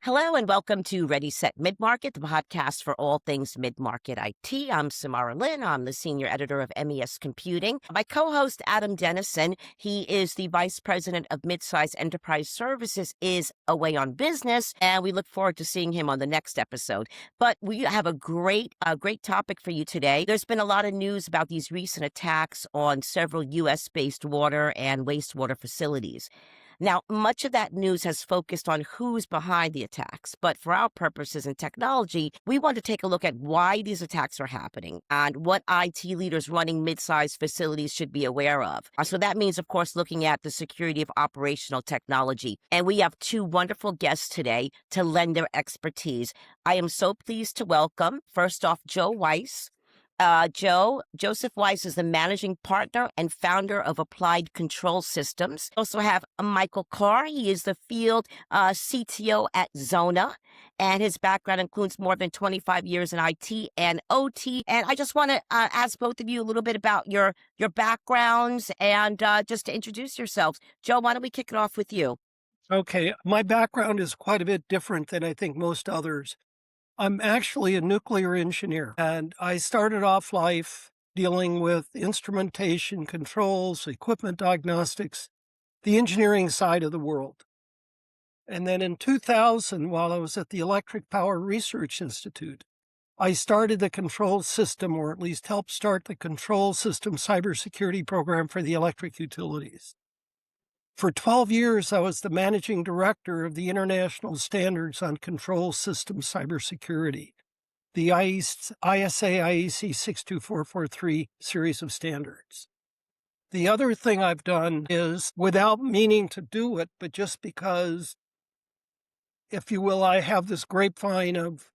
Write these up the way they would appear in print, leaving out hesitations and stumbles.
Hello and welcome to Ready.Set.Midmarket, the podcast for all things mid-market IT. I'm Samara Lynn. I'm the senior editor of MES Computing. My co-host, Adam Dennison, he is the vice president of Midsize Enterprise Services, is away on business, and we look forward to seeing him on the next episode. But we have a great topic for you today. There's been a lot of news about these recent attacks on several U.S.-based water and wastewater facilities. Now, much of that news has focused on who's behind the attacks, but for our purposes in technology, we want to take a look at why these attacks are happening and what IT leaders running mid-sized facilities should be aware of. So that means, of course, looking at the security of operational technology. And we have two wonderful guests today to lend their expertise. I am so pleased to welcome, first off, Joe Weiss. Joseph Weiss is the managing partner and founder of Applied Control Systems. We also have Michael Carr. He is the field CTO at Xona, and his background includes more than 25 years in IT and OT. And I just want to ask both of you a little bit about your backgrounds and just to introduce yourselves. Joe, why don't we kick it off with you? Okay, my background is quite a bit different than I think most others. I'm actually a nuclear engineer, and I started off life dealing with instrumentation, controls, equipment diagnostics, the engineering side of the world. And then in 2000, while I was at the Electric Power Research Institute, I started the control system, or at least helped start the control system cybersecurity program for the electric utilities. For 12 years, I was the managing director of the International Standards on Control System Cybersecurity, the ISA IEC 62443 series of standards. The other thing I've done is, without meaning to do it, but just because, if you will, I have this grapevine of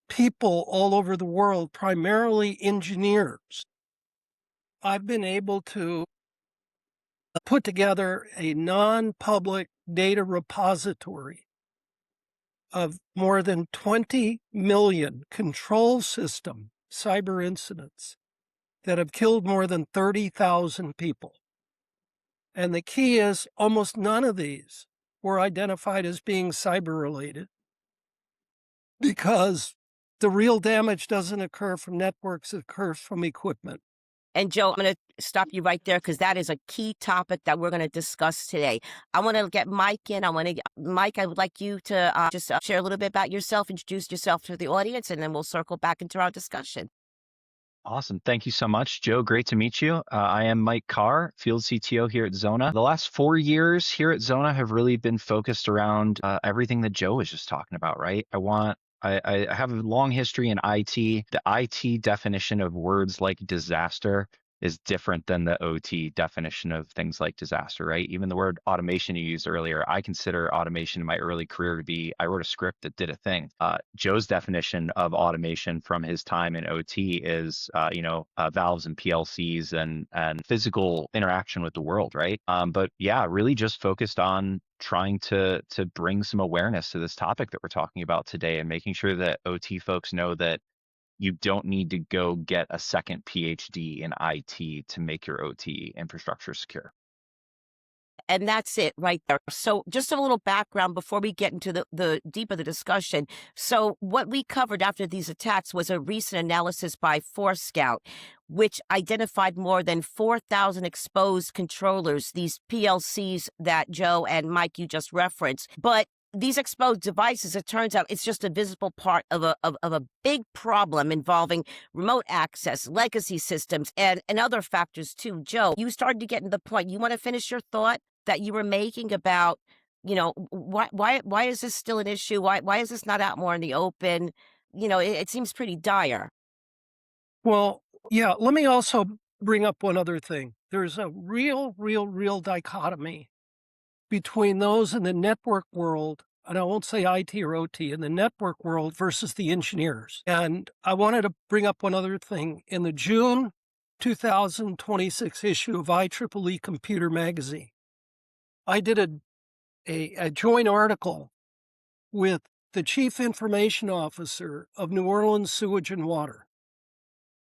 people all over the world, primarily engineers, I've been able to put together a non-public data repository of more than 20 million control system cyber incidents that have killed more than 30,000 people. And the key is almost none of these were identified as being cyber related, because the real damage doesn't occur from networks, it occurs from equipment. And Joe, I'm going to stop you right there because that is a key topic that we're going to discuss today. I want to get Mike in. Mike, I would like you to just share a little bit about yourself, introduce yourself to the audience, and then we'll circle back into our discussion. Awesome. Thank you so much, Joe. Great to meet you. I am Mike Carr, field CTO here at Xona. The last 4 years here at Xona have really been focused around everything that Joe was just talking about, right? I have a long history in IT. The IT definition of words like disaster is different than the OT definition of things like disaster, right? Even the word automation you used earlier, I consider automation in my early career to be, I wrote a script that did a thing. Joe's definition of automation from his time in OT is, valves and PLCs and physical interaction with the world, right? But yeah, really just focused on trying to bring some awareness to this topic that we're talking about today and making sure that OT folks know that you don't need to go get a second PhD in IT to make your OT infrastructure secure. And that's it right there. So just a little background before we get into the deep of the discussion. So what we covered after these attacks was a recent analysis by Forescout, which identified more than 4,000 exposed controllers, these PLCs that Joe and Mike, you just referenced. But these exposed devices, it turns out it's just a visible part of a big problem involving remote access, legacy systems, and other factors too. Joe, you started to get to the point. You want to finish your thought that you were making about, why is this still an issue? Why is this not out more in the open? It seems pretty dire. Well, yeah, let me also bring up one other thing. There's a real dichotomy between those in the network world, and I won't say IT or OT, in the network world versus the engineers. And I wanted to bring up one other thing. In the June 2026 issue of IEEE Computer Magazine, I did a joint article with the Chief Information Officer of New Orleans Sewage and Water.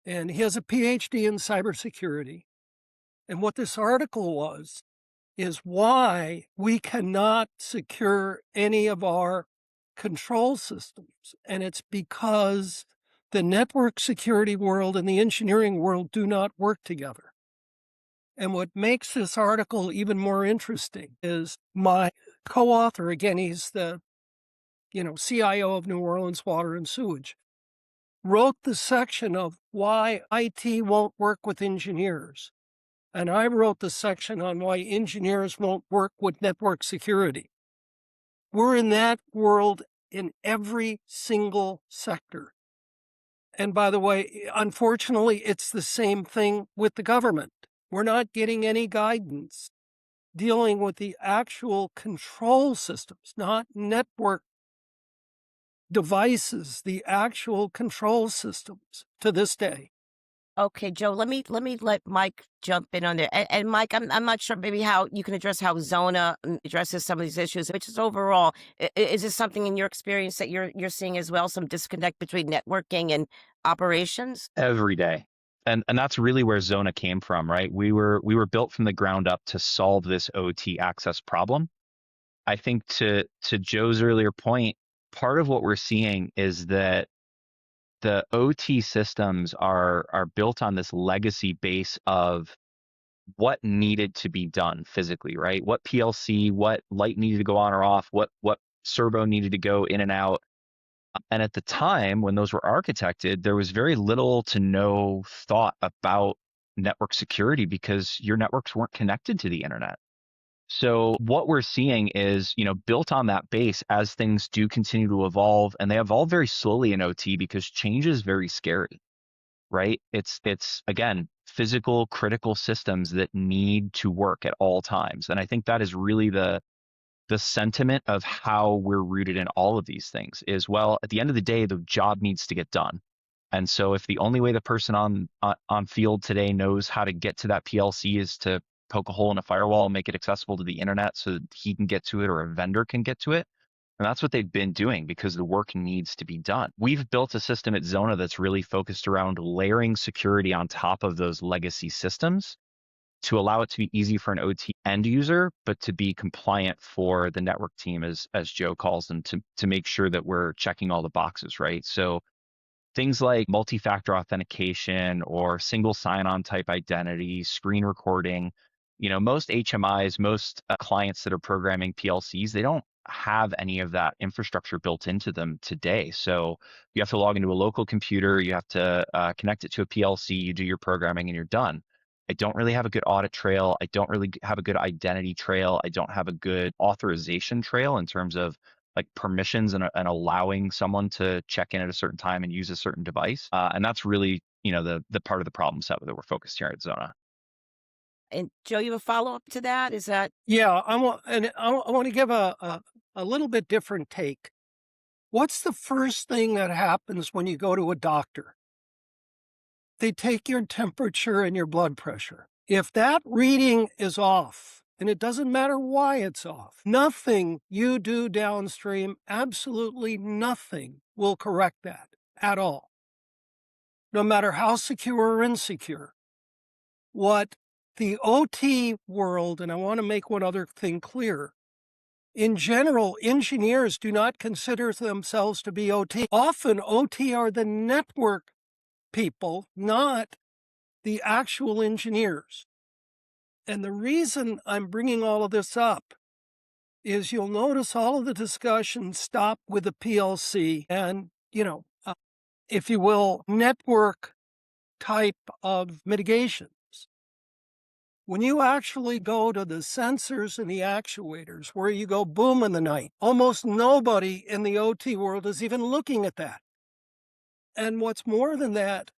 and he has a PhD in cybersecurity. And what this article was is why we cannot secure any of our control systems. And it's because the network security world and the engineering world do not work together. And what makes this article even more interesting is my co-author, again, he's the CIO of New Orleans Water and Sewage, wrote the section of why IT won't work with engineers. And I wrote the section on why engineers won't work with network security. We're in that world in every single sector. And by the way, unfortunately, it's the same thing with the government. We're not getting any guidance dealing with the actual control systems, not network devices, the actual control systems to this day. Okay, Joe, let Mike jump in on there. And Mike, I'm not sure maybe how you can address how Xona addresses some of these issues, but just overall, is this something in your experience that you're seeing as well, some disconnect between networking and operations? Every day. And that's really where Xona came from, right? We were built from the ground up to solve this OT access problem. I think to Joe's earlier point, part of what we're seeing is that the OT systems are built on this legacy base of what needed to be done physically, right? What PLC, what light needed to go on or off, what servo needed to go in and out. And at the time when those were architected, there was very little to no thought about network security because your networks weren't connected to the internet. So what we're seeing is, built on that base as things do continue to evolve, and they evolve very slowly in OT because change is very scary, right? It's again, physical critical systems that need to work at all times. And I think that is really the sentiment of how we're rooted in all of these things is, well, at the end of the day, the job needs to get done. And so if the only way the person on field today knows how to get to that PLC is to poke a hole in a firewall and make it accessible to the internet so that he can get to it or a vendor can get to it, and that's what they've been doing because the work needs to be done. We've built a system at Xona that's really focused around layering security on top of those legacy systems to allow it to be easy for an OT end user, but to be compliant for the network team, as Joe calls them, to make sure that we're checking all the boxes, right? So things like multi-factor authentication or single sign-on type identity, screen recording, most HMIs, most clients that are programming PLCs, they don't have any of that infrastructure built into them today. So you have to log into a local computer, you have to connect it to a PLC, you do your programming and you're done. I don't really have a good audit trail. I don't really have a good identity trail. I don't have a good authorization trail in terms of like permissions and allowing someone to check in at a certain time and use a certain device. And that's really, the part of the problem set that we're focused here at Xona. And Joe, you have a follow-up to that? Is that Yeah, I want to give a little bit different take. What's the first thing that happens when you go to a doctor? They take your temperature and your blood pressure. If that reading is off, and it doesn't matter why it's off, nothing you do downstream, absolutely nothing will correct that at all, no matter how secure or insecure. What the OT world, and I want to make one other thing clear, in general, engineers do not consider themselves to be OT. Often OT are the network people, not the actual engineers. And the reason I'm bringing all of this up is you'll notice all of the discussions stop with the PLC and, if you will, network type of mitigations. When you actually go to the sensors and the actuators, where you go boom in the night, almost nobody in the OT world is even looking at that. And what's more than that,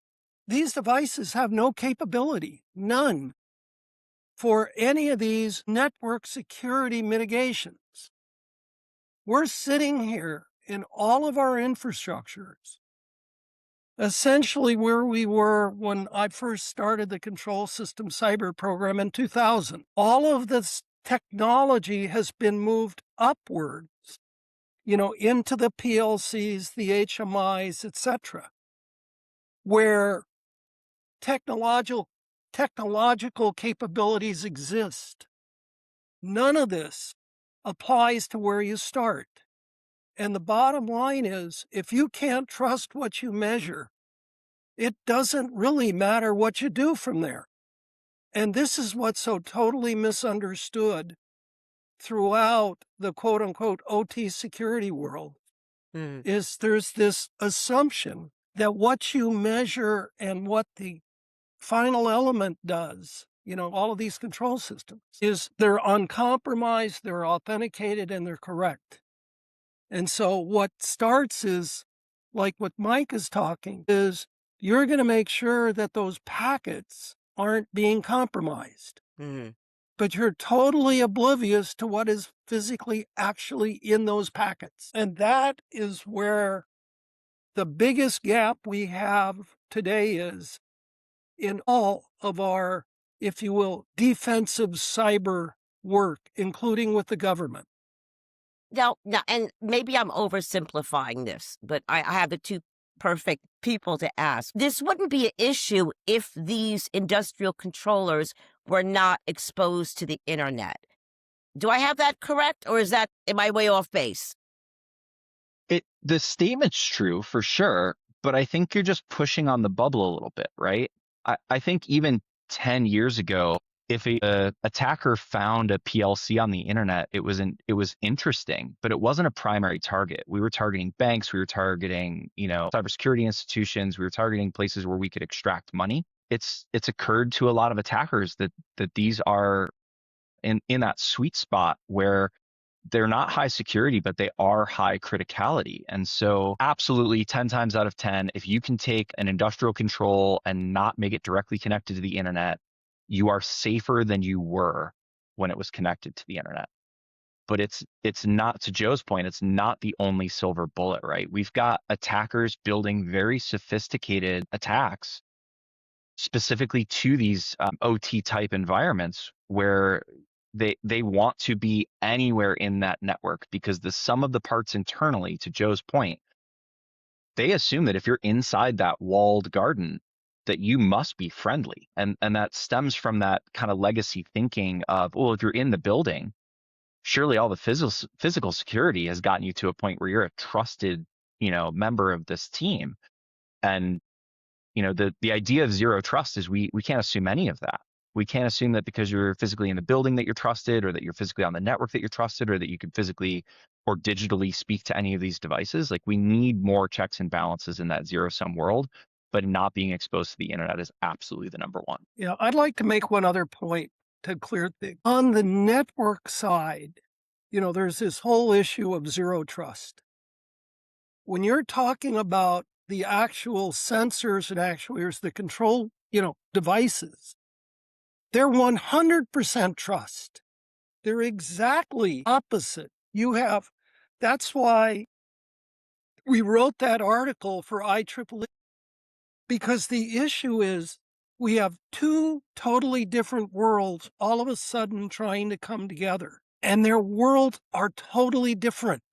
these devices have no capability, none, for any of these network security mitigations. We're sitting here in all of our infrastructures, essentially where we were when I first started the control system cyber program in 2000. All of this technology has been moved upwards, into the PLCs, the HMIs, etc., where technological capabilities exist. None of this applies to where you start. And the bottom line is, if you can't trust what you measure, it doesn't really matter what you do from there. And this is what's so totally misunderstood throughout the quote-unquote OT security world, is there's this assumption that what you measure and what the final element does, all of these control systems, is they're uncompromised, they're authenticated, and they're correct. And so what starts is, like what Mike is talking, is you're going to make sure that those packets aren't being compromised. But you're totally oblivious to what is physically actually in those packets. And that is where the biggest gap we have today is in all of our, if you will, defensive cyber work, including with the government. Now, and maybe I'm oversimplifying this, but I have the two perfect people to ask. This wouldn't be an issue if these industrial controllers were not exposed to the internet. Do I have that correct, or am I way off base? The statement's true for sure, but I think you're just pushing on the bubble a little bit, right? I think even 10 years ago, if a attacker found a PLC on the internet, it was interesting, but it wasn't a primary target. We were targeting banks, we were targeting, cybersecurity institutions, we were targeting places where we could extract money. It's occurred to a lot of attackers that these are in that sweet spot where they're not high security, but they are high criticality. And so absolutely 10 times out of 10, if you can take an industrial control and not make it directly connected to the internet, you are safer than you were when it was connected to the internet. But it's not, to Joe's point, it's not the only silver bullet, right? We've got attackers building very sophisticated attacks specifically to these OT type environments where they want to be anywhere in that network, because the sum of the parts internally, to Joe's point, they assume that if you're inside that walled garden, that you must be friendly. And that stems from that kind of legacy thinking of, well, if you're in the building, surely all the physical security has gotten you to a point where you're a trusted, member of this team. And, the idea of zero trust is we can't assume any of that. We can't assume that because you're physically in the building that you're trusted, or that you're physically on the network that you're trusted, or that you can physically or digitally speak to any of these devices. Like, we need more checks and balances in that zero-sum world, but not being exposed to the internet is absolutely the number one. Yeah, I'd like to make one other point to clear things. On the network side, there's this whole issue of zero trust. When you're talking about the actual sensors and actuators, the control, devices, they're 100% trust. They're exactly opposite. That's why we wrote that article for IEEE, because the issue is we have two totally different worlds all of a sudden trying to come together, and their worlds are totally different.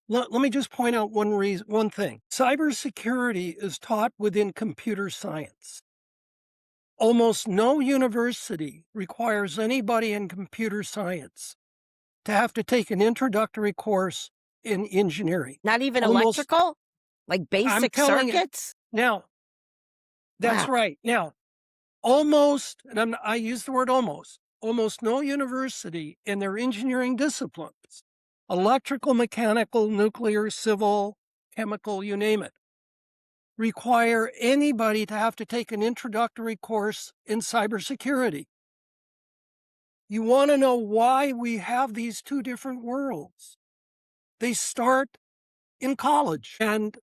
Let me just point out one thing. Cybersecurity is taught within computer science. Almost no university requires anybody in computer science to have to take an introductory course in engineering. Not even electrical? Like basic circuits? Now, that's right. Now, and I use the word almost no university in their engineering disciplines, electrical, mechanical, nuclear, civil, chemical, you name it, require anybody to have to take an introductory course in cybersecurity. You want to know why we have these two different worlds? They start in college, and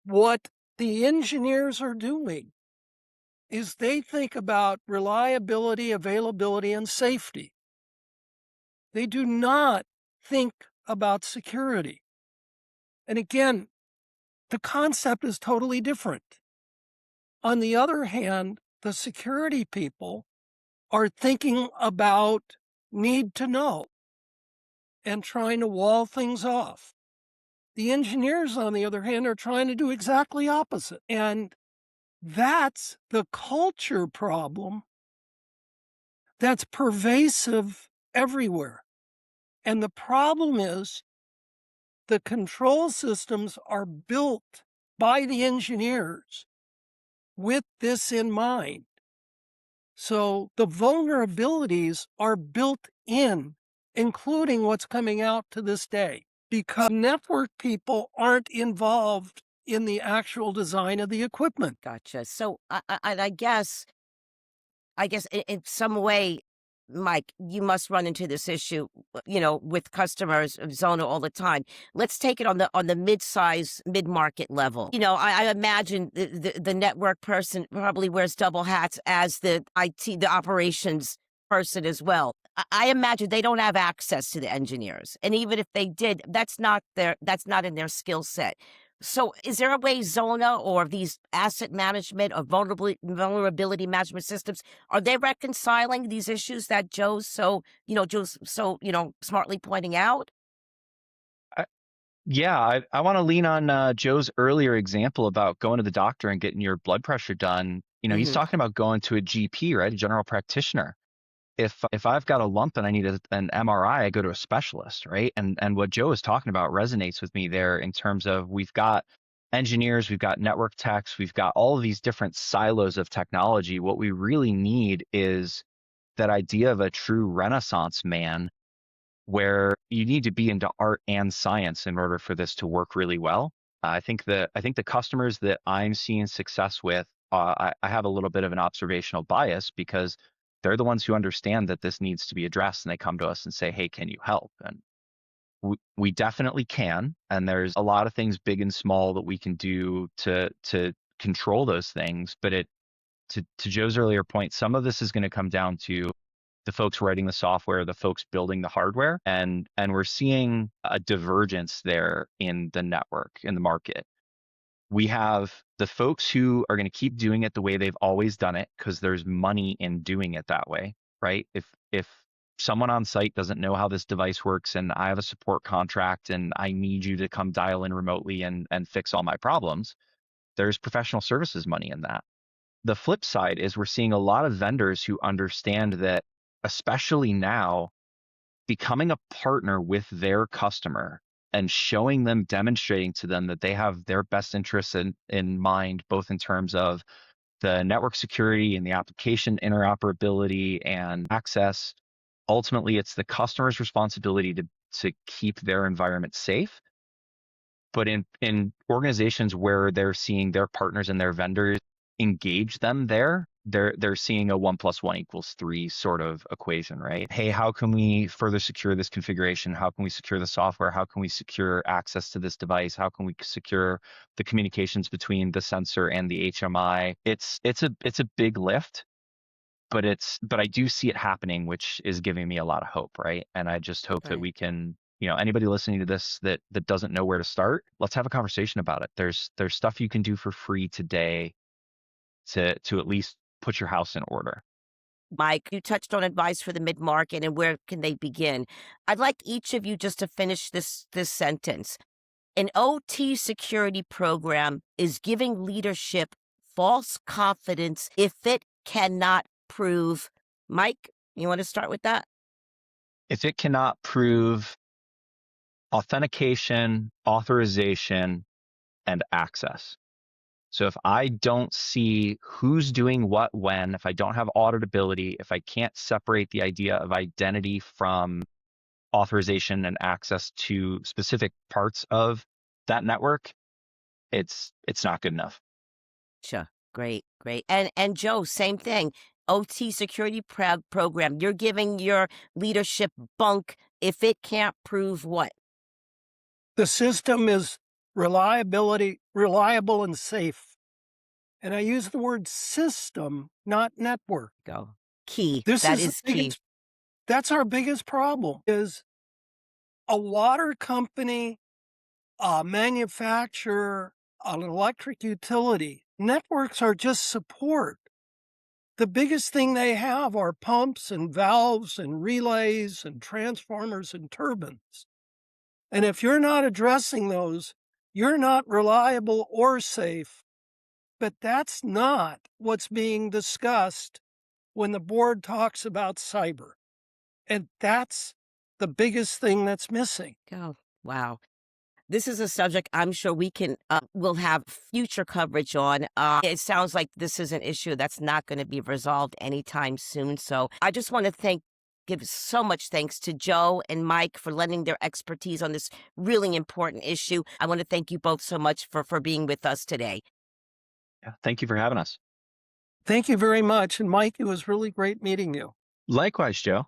what the engineers are doing is they think about reliability, availability, and safety. They do not think about security. And again, the concept is totally different. On the other hand, the security people are thinking about need to know and trying to wall things off. The engineers, on the other hand, are trying to do exactly opposite. And That's the culture problem that's pervasive everywhere. And the problem is the control systems are built by the engineers with this in mind. So the vulnerabilities are built in, including what's coming out to this day, because network people aren't involved in the actual design of the equipment. Gotcha. So I guess in some way, Mike, you must run into this issue, with customers of Xona all the time. Let's take it on the mid-size, mid-market level. I imagine the network person probably wears double hats as the IT, the operations person as well. I imagine they don't have access to the engineers, and even if they did, that's not in their skill set. So is there a way Xona or these asset management or vulnerability management systems, are they reconciling these issues that Joe's so, smartly pointing out? I, yeah, I want to lean on Joe's earlier example about going to the doctor and getting your blood pressure done. He's Mhm. talking about going to a GP, right? A general practitioner. If I've got a lump and I need an MRI, I go to a specialist, right? And what Joe is talking about resonates with me there in terms of we've got engineers, we've got network techs, we've got all of these different silos of technology. What we really need is that idea of a true Renaissance man where you need to be into art and science in order for this to work really well. I think the customers that I'm seeing success with, I have a little bit of an observational bias because they're the ones who understand that this needs to be addressed, and they come to us and say, "Hey, can you help?" And we definitely can, and there's a lot of things, big and small, that we can do to control those things. But to Joe's earlier point, some of this is going to come down to the folks writing the software, the folks building the hardware, and we're seeing a divergence there in the network, in the market. We have the folks who are going to keep doing it the way they've always done it because there's money in doing it that way, right? If someone on site doesn't know how this device works and I have a support contract and I need you to come dial in remotely and fix all my problems, there's professional services money in that. The flip side is we're seeing a lot of vendors who understand that, especially now, becoming a partner with their customer and showing them, demonstrating to them that they have their best interests in mind, both in terms of the network security and the application interoperability and access. Ultimately, it's the customer's responsibility to keep their environment safe. But in organizations where they're seeing their partners and their vendors engage them there, they're seeing a 1 + 1 = 3 sort of equation, right? Hey, how can we further secure this configuration? How can we secure the software? How can we secure access to this device? How can we secure the communications between the sensor and the HMI? It's a big lift, but I do see it happening, which is giving me a lot of hope, right? And I just hope that Right. we can, anybody listening to this that doesn't know where to start, let's have a conversation about it. There's stuff you can do for free today to at least put your house in order. Mike, you touched on advice for the mid-market and where can they begin. I'd like each of you just to finish this sentence. An OT security program is giving leadership false confidence if it cannot prove. Mike, you want to start with that? If it cannot prove authentication, authorization, and access. So if I don't see who's doing what when, if I don't have auditability, if I can't separate the idea of identity from authorization and access to specific parts of that network, it's not good enough. Sure. Great, great. And Joe, same thing. OT security program. You're giving your leadership bunk if it can't prove what? The system is reliable and safe. And I use the word system, not network. Go. Key. This That is the is key. biggest, that's our biggest problem is a water company, a manufacturer, an electric utility. Networks are just support. The biggest thing they have are pumps and valves and relays and transformers and turbines. And if you're not addressing those, you're not reliable or safe. but that's not what's being discussed when the board talks about cyber. And that's the biggest thing that's missing. Oh, wow. This is a subject I'm sure we'll have future coverage on. It sounds like this is an issue that's not going to be resolved anytime soon. So I just want to give so much thanks to Joe and Mike for lending their expertise on this really important issue. I want to thank you both so much for being with us today. Yeah, thank you for having us. Thank you very much. And Mike, it was really great meeting you. Likewise, Joe.